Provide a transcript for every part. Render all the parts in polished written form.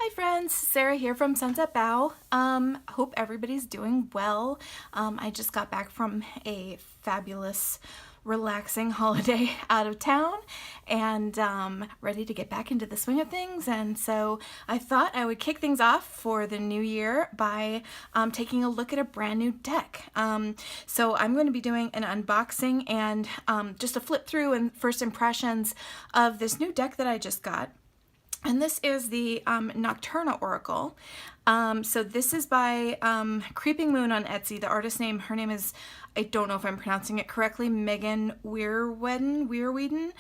Hi friends, Sarah here from Sunset Bow. Hope everybody's doing well. I just got back from a fabulous, relaxing holiday out of town and ready to get back into the swing of things. And so I thought I would kick things off for the new year by taking a look at a brand new deck. So I'm going to be doing an unboxing and just a flip through and first impressions of this new deck that I just got. And this is the Nocturna Oracle. So this is by Creeping Moon on Etsy. The artist name, her name is, I don't know if I'm pronouncing it correctly, Megan Weirweden.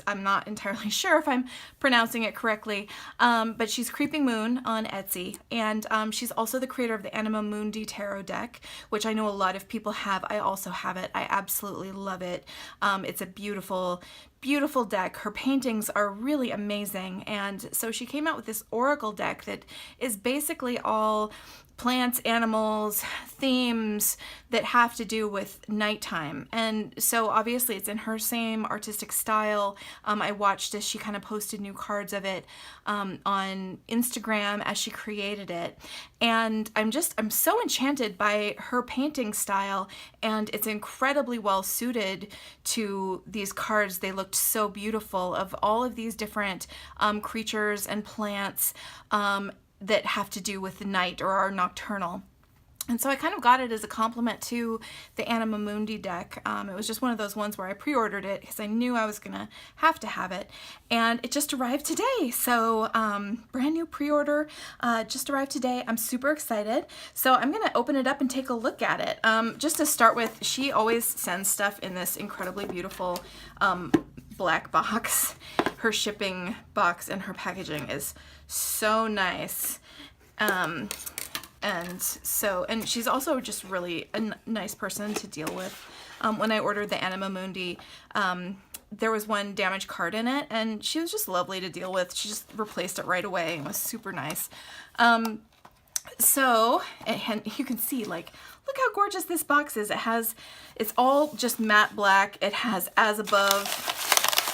I'm not entirely sure if I'm pronouncing it correctly, but she's Creeping Moon on Etsy, and she's also the creator of the Anima Mundi Tarot deck, which I know a lot of people have. I also have it. I absolutely love it. It's a beautiful, beautiful deck. Her paintings are really amazing, and so she came out with this oracle deck that is basically all plants, animals, themes that have to do with nighttime. And so obviously it's in her same artistic style. I watched as she kind of posted new cards of it on Instagram as she created it. And I'm so enchanted by her painting style, and it's incredibly well suited to these cards. They looked so beautiful of all of these different creatures and plants that have to do with the night or are nocturnal. And so I kind of got it as a compliment to the Anima Mundi deck. It was just one of those ones where I pre-ordered it because I knew I was gonna have to have it, and it just arrived today. So brand new pre-order, just arrived today. I'm super excited. So I'm gonna open it up and take a look at it. Just to start with, she always sends stuff in this incredibly beautiful black box. Her shipping box and her packaging is so nice. And she's also just really a nice person to deal with. When I ordered the Anima Mundi, there was one damaged card in it, and she was just lovely to deal with. She just replaced it right away and was super nice. So, and you can see, like, look how gorgeous this box is. It's all just matte black. It has as above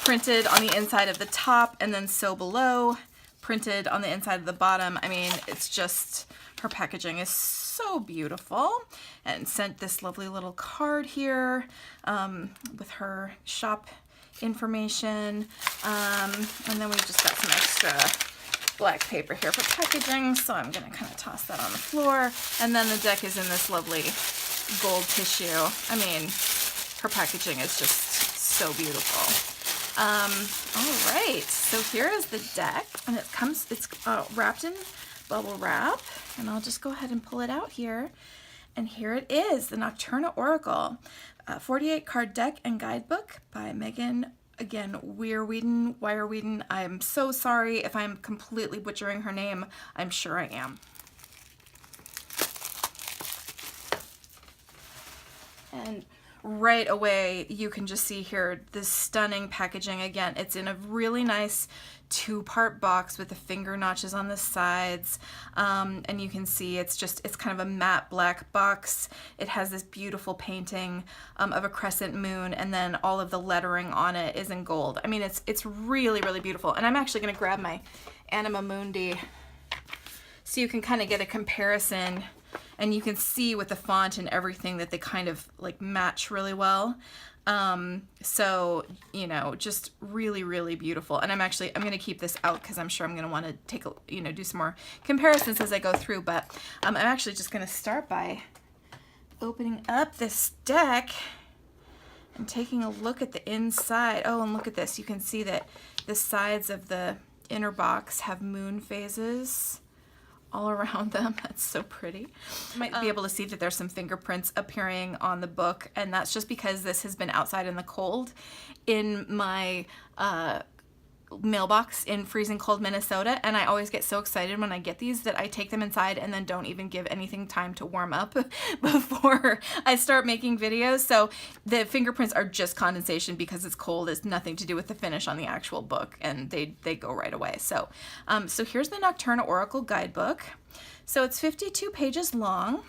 printed on the inside of the top, and then so below printed on the inside of the bottom. I mean, it's just, her packaging is so beautiful, and sent this lovely little card here with her shop information, and then we've just got some extra black paper here for packaging, so I'm gonna kind of toss that on the floor. And then the deck is in this lovely gold tissue. I mean, her packaging is just so beautiful. All right, so here is the deck, and it's wrapped in bubble wrap, and I'll just go ahead and pull it out here. And here it is, the Nocturna Oracle, 48 card deck and guidebook by Megan, again, Weirweden. I'm so sorry if I'm completely butchering her name. I'm sure I am. And right away, you can just see here this stunning packaging. Again, it's in a really nice two-part box with the finger notches on the sides, and you can see it's kind of a matte black box. It has this beautiful painting of a crescent moon, and then all of the lettering on it is in gold. I mean, it's really, really beautiful. And I'm actually going to grab my Anima Mundi so you can kind of get a comparison. And you can see with the font and everything that they kind of like match really well. So, you know, just really, really beautiful. And I'm going to keep this out because I'm sure I'm going to want to take do some more comparisons as I go through. But I'm actually just going to start by opening up this deck and taking a look at the inside. Oh, and look at this. You can see that the sides of the inner box have moon phases all around them. That's so pretty. You might be able to see that there's some fingerprints appearing on the book, and that's just because this has been outside in the cold in my mailbox in freezing cold Minnesota, and I always get so excited when I get these that I take them inside and then don't even give anything time to warm up before I start making videos. So the fingerprints are just condensation because it's cold. It's nothing to do with the finish on the actual book, and they go right away. So so here's the Nocturna Oracle guidebook. So it's 52 pages long.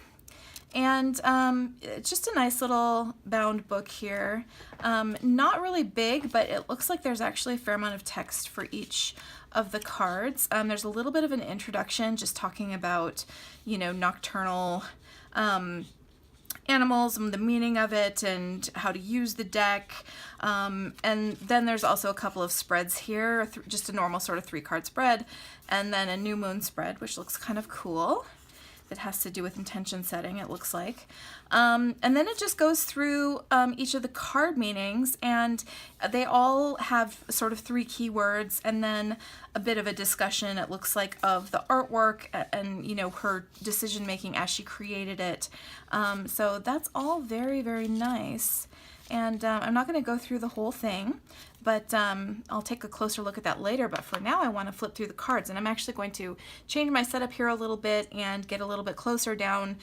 And it's just a nice little bound book here. Not really big, but it looks like there's actually a fair amount of text for each of the cards. There's a little bit of an introduction just talking about, you know, nocturnal animals and the meaning of it and how to use the deck. And then there's also a couple of spreads here, just a normal sort of 3-card spread, and then a new moon spread, which looks kind of cool. That has to do with intention setting, it looks like. And then it just goes through each of the card meanings, and they all have sort of 3 keywords, and then a bit of a discussion, it looks like, of the artwork and, you know, her decision making as she created it. So that's all very, very nice. And I'm not going to go through the whole thing, but I'll take a closer look at that later. But for now, I want to flip through the cards, and I'm actually going to change my setup here a little bit and get a little bit closer down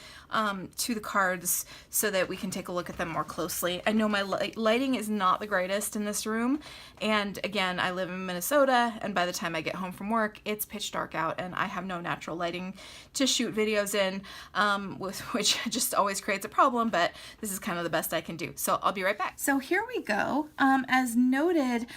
to the cards so that we can take a look at them more closely. I know my lighting is not the greatest in this room, and again, I live in Minnesota, and by the time I get home from work, it's pitch dark out, and I have no natural lighting to shoot videos in, which just always creates a problem, but this is kind of the best I can do. So I'll be right back. So here we go. As noted,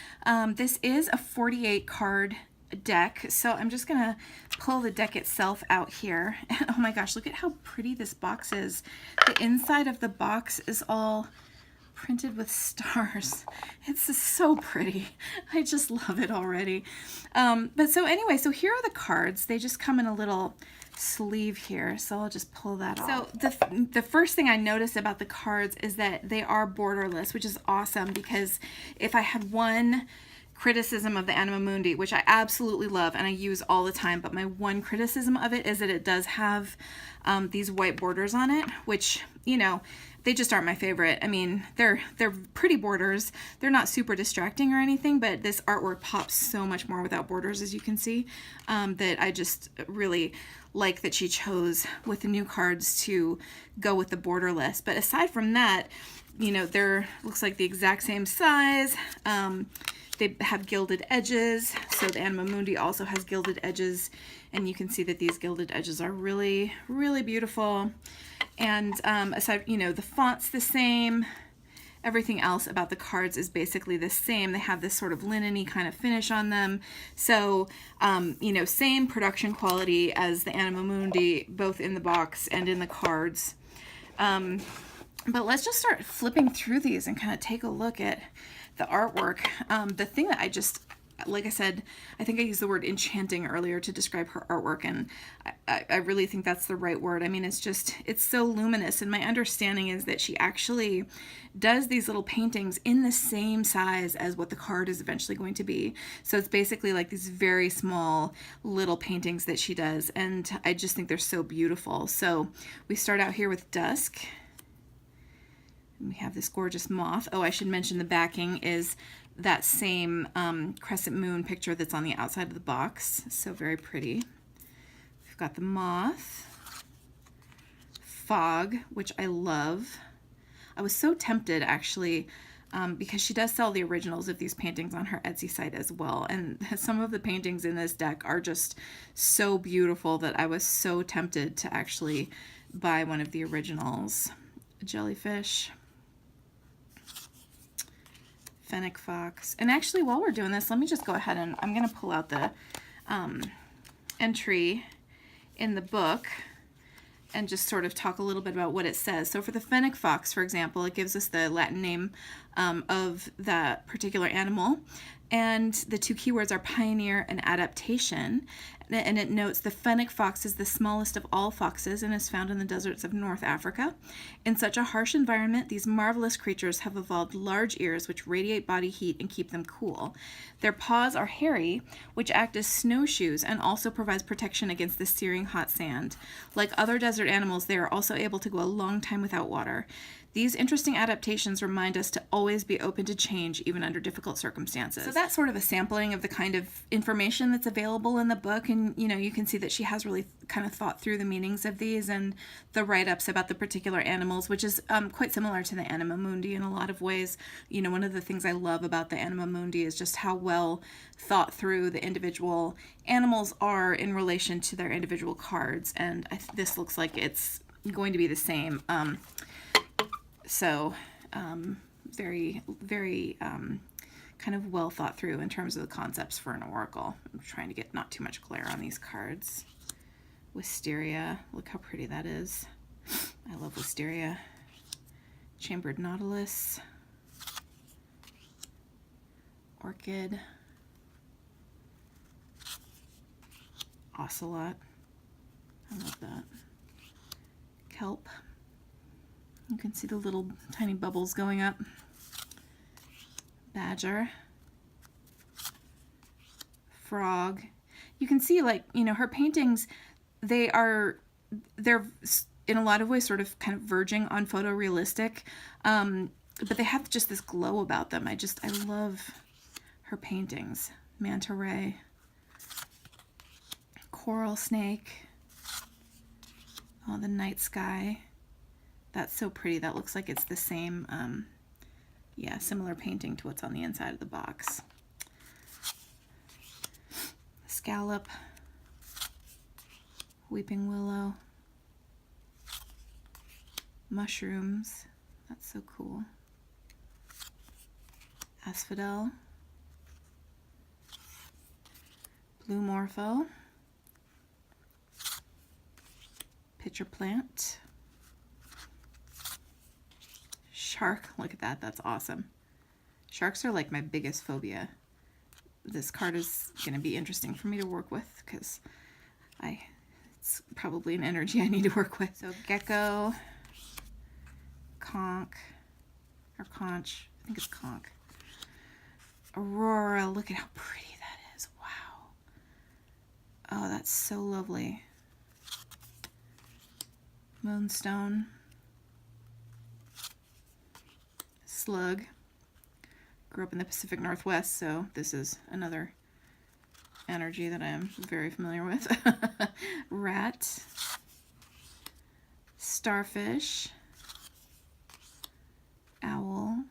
this is a 48 card deck, so I'm just gonna pull the deck itself out here. And oh my gosh, look at how pretty this box is. The inside of the box is all printed with stars. It's so pretty. I just love it already. But so anyway, so here are the cards. They just come in a little sleeve here, so I'll just pull that off. So the first thing I notice about the cards is that they are borderless, which is awesome, because if I had one criticism of the Anima Mundi, which I absolutely love and I use all the time, but my one criticism of it is that it does have these white borders on it, which, you know, they just aren't my favorite. I mean, they're pretty borders. They're not super distracting or anything, but this artwork pops so much more without borders, as you can see, that I just really like that she chose with the new cards to go with the borderless. But aside from that, you know, they're looks like the exact same size. They have gilded edges, so the Anima Mundi also has gilded edges, and you can see that these gilded edges are really, really beautiful. And aside, you know, the font's the same. Everything else about the cards is basically the same. They have this sort of linen-y kind of finish on them. So, you know, same production quality as the Anima Mundi, both in the box and in the cards. But let's just start flipping through these and kind of take a look at the artwork. The thing that I just, like I said, I think I used the word enchanting earlier to describe her artwork, and I really think that's the right word. I mean, it's just, it's so luminous, and my understanding is that she actually does these little paintings in the same size as what the card is eventually going to be. So it's basically like these very small little paintings that she does, and I just think they're so beautiful. So we start out here with Dusk. We have this gorgeous moth. Oh, I should mention the backing is that same crescent moon picture that's on the outside of the box. So very pretty. We've got the moth. Fog, which I love. I was so tempted, actually, because she does sell the originals of these paintings on her Etsy site as well. And some of the paintings in this deck are just so beautiful that I was so tempted to actually buy one of the originals. A jellyfish. Fennec fox. And actually, while we're doing this, let me just go ahead and I'm going to pull out the entry in the book and just sort of talk a little bit about what it says. So for the fennec fox, for example, it gives us the Latin name of that particular animal. And the 2 keywords are pioneer and adaptation. And it notes the fennec fox is the smallest of all foxes and is found in the deserts of North Africa. In such a harsh environment, these marvelous creatures have evolved large ears which radiate body heat and keep them cool. Their paws are hairy, which act as snowshoes and also provides protection against the searing hot sand. Like other desert animals, they are also able to go a long time without water. These interesting adaptations remind us to always be open to change, even under difficult circumstances. So that's sort of a sampling of the kind of information that's available in the book, and you know, you can see that she has really kind of thought through the meanings of these and the write-ups about the particular animals, which is quite similar to the Anima Mundi in a lot of ways. You know, one of the things I love about the Anima Mundi is just how well thought through the individual animals are in relation to their individual cards, and this looks like it's going to be the same. So very, very kind kind of well thought through in terms of the concepts for an oracle. I'm trying to get not too much glare on these cards. Wisteria, look how pretty that is. I love Wisteria. Chambered Nautilus. Orchid. Ocelot. I love that. Kelp. You can see the little tiny bubbles going up. Badger. Frog. You can see, like, you know, her paintings, they're in a lot of ways sort of kind of verging on photorealistic, but they have just this glow about them. I love her paintings. Manta ray. Coral snake. Oh, the night sky. That's so pretty. That looks like it's the same, yeah, similar painting to what's on the inside of the box. Scallop. Weeping willow. Mushrooms. That's so cool. Asphodel. Blue morpho. Pitcher plant. Shark. Look at that. That's awesome. Sharks are like my biggest phobia. This card is going to be interesting for me to work with because it's probably an energy I need to work with. So gecko, conch, or conch. I think it's conch. Aurora. Look at how pretty that is. Wow. Oh, that's so lovely. Moonstone. Slug. Grew up in the Pacific Northwest, so this is another energy that I am very familiar with. Rat. Starfish. Owl.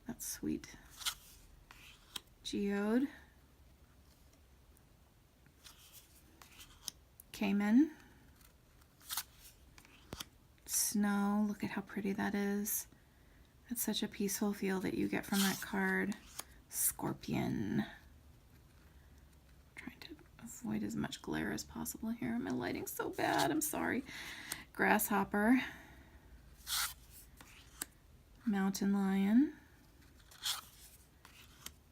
That's sweet. Geode. Cayman. Snow. Look at how pretty that is. That's such a peaceful feel that you get from that card. Scorpion. Trying to avoid as much glare as possible here. My lighting's so bad. I'm sorry. Grasshopper. Mountain lion.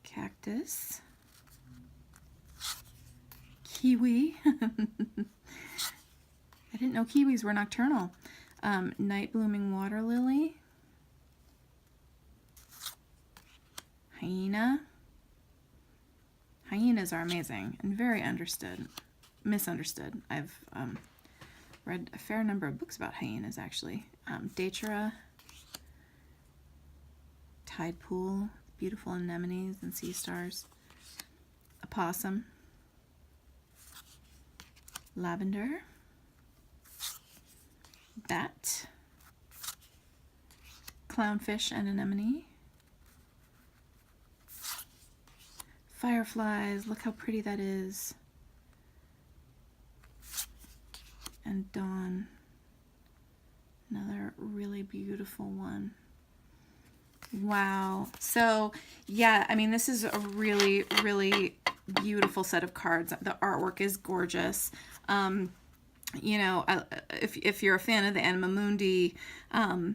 Cactus. Kiwi. I didn't know kiwis were nocturnal. Night blooming water lily. Hyena. Hyenas are amazing and very misunderstood. I've read a fair number of books about hyenas, actually. Datura. Tide pool. Beautiful anemones and sea stars. Opossum. Lavender. Bat. Clownfish and anemone. Fireflies, look how pretty that is. And dawn. Another really beautiful one. Wow. So, yeah, I mean, this is a really, really beautiful set of cards. The artwork is gorgeous. You know, if you're a fan of the Anima Mundi,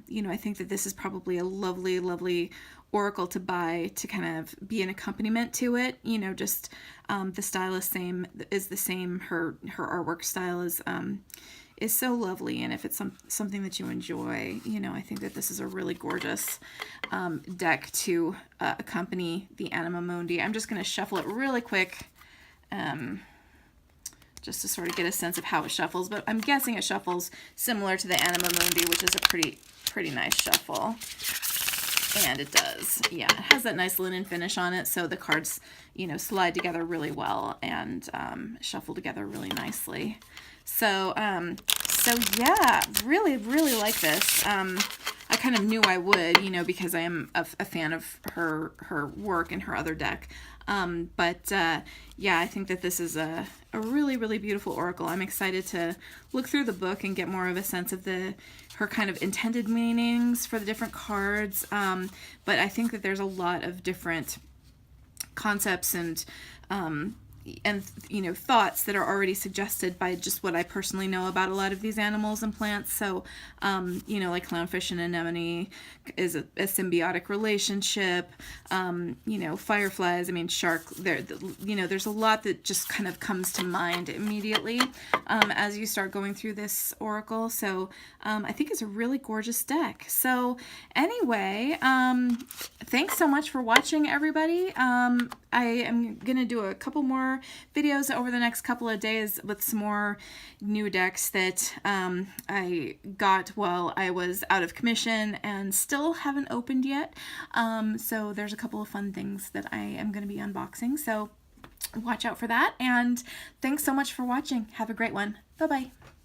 you know, I think that this is probably a lovely, lovely oracle to buy to kind of be an accompaniment to it. You know, just the style is the same. Her artwork style is so lovely, and if it's something that you enjoy, you know, I think that this is a really gorgeous deck to accompany the Anima Mundi. I'm just going to shuffle it really quick. Just to sort of get a sense of how it shuffles, but I'm guessing it shuffles similar to the Anima Mundi, which is a pretty nice shuffle. And it does. Yeah, it has that nice linen finish on it, so the cards, you know, slide together really well and shuffle together really nicely. So yeah, really, really like this. I kind of knew I would, you know, because I am a fan of her work and her other deck. Yeah, I think that this is a really, really beautiful oracle. I'm excited to look through the book and get more of a sense of her kind of intended meanings for the different cards. But I think that there's a lot of different concepts and thoughts that are already suggested by just what I personally know about a lot of these animals and plants. So like clownfish and anemone is a symbiotic relationship. Fireflies, I mean, shark, there's a lot that just kind of comes to mind immediately as you start going through this oracle. So I think it's a really gorgeous deck. So anyway, thanks so much for watching, everybody. I am going to do a couple more videos over the next couple of days with some more new decks that I got while I was out of commission and still haven't opened yet. So there's a couple of fun things that I am going to be unboxing. So watch out for that. And thanks so much for watching. Have a great one. Bye-bye.